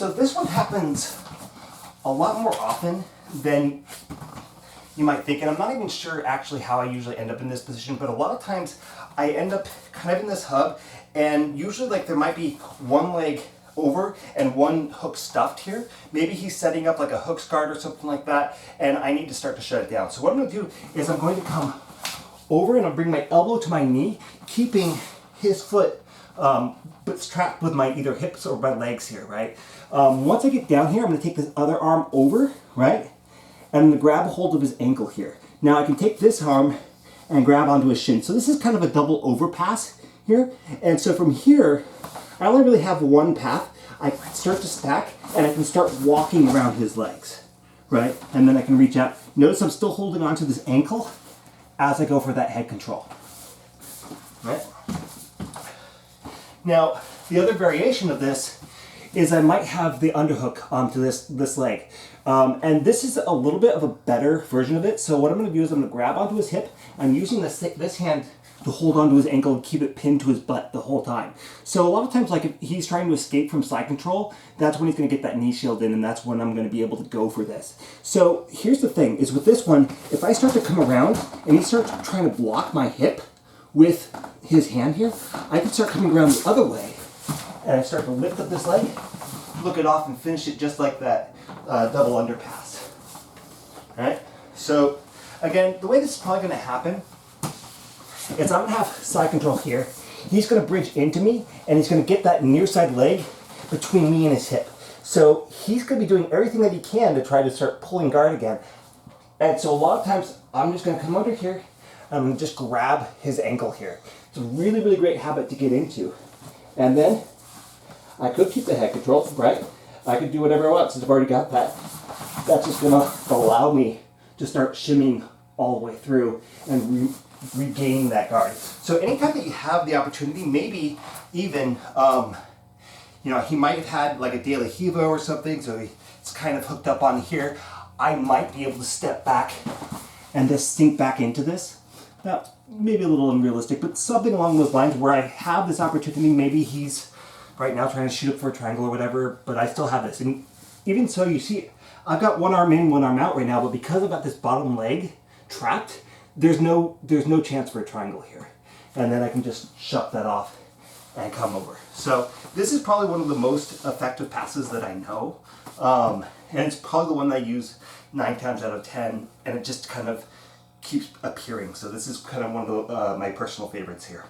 So this one happens a lot more often than you might think, and I'm not even sure actually how I usually end up in this position, but a lot of times I end up kind of in this hub, and usually like there might be one leg over and one hook stuffed here. Maybe he's setting up like a hook guard or something like that, and I need to start to shut it down. So what I'm going to do is I'm going to come over and I'll bring my elbow to my knee, keeping his foot but strapped with my either hips or my legs here, right? Once I get down here, I'm going to take this other arm over, right? And I'm going to grab a hold of his ankle here. Now I can take this arm and grab onto his shin. So this is kind of a double overpass here. And so from here, I only really have one path. I can start to stack and I can start walking around his legs, right? And then I can reach out. Notice I'm still holding onto this ankle as I go for that head control, right? Now, the other variation of this is I might have the underhook onto this leg. And this is a little bit of a better version of it. So what I'm going to do is I'm going to grab onto his hip. I'm using this hand to hold onto his ankle and keep it pinned to his butt the whole time. So a lot of times, like if he's trying to escape from side control, that's when he's going to get that knee shield in, and that's when I'm going to be able to go for this. So here's the thing, is with this one, if I start to come around and he starts trying to block my hip with his hand here, I can start coming around the other way, and I start to lift up this leg, look it off, and finish it just like that double underpass. All right? So again, the way this is probably going to happen is I'm going to have side control here. He's going to bridge into me, and he's going to get that near side leg between me and his hip. So he's going to be doing everything that he can to try to start pulling guard again. And so a lot of times, I'm just going to come under here, and I'm going to just grab his ankle here. It's a really, really great habit to get into. And then I could keep the head control, right? I could do whatever I want since I've already got that. That's just going to allow me to start shimmying all the way through and regain that guard. So anytime that you have the opportunity, maybe even, he might have had like a De La Riva or something, so it's kind of hooked up on here. I might be able to step back and just sink back into this. Now, maybe a little unrealistic, but something along those lines where I have this opportunity. Maybe he's right now trying to shoot up for a triangle or whatever, but I still have this. And even so, you see, I've got one arm in, one arm out right now, but because I've got this bottom leg trapped, there's no chance for a triangle here. And then I can just shut that off and come over. So this is probably one of the most effective passes that I know. And it's probably the one that I use 9 times out of 10, and it just kind of keeps appearing. So this is kind of one of my personal favorites here.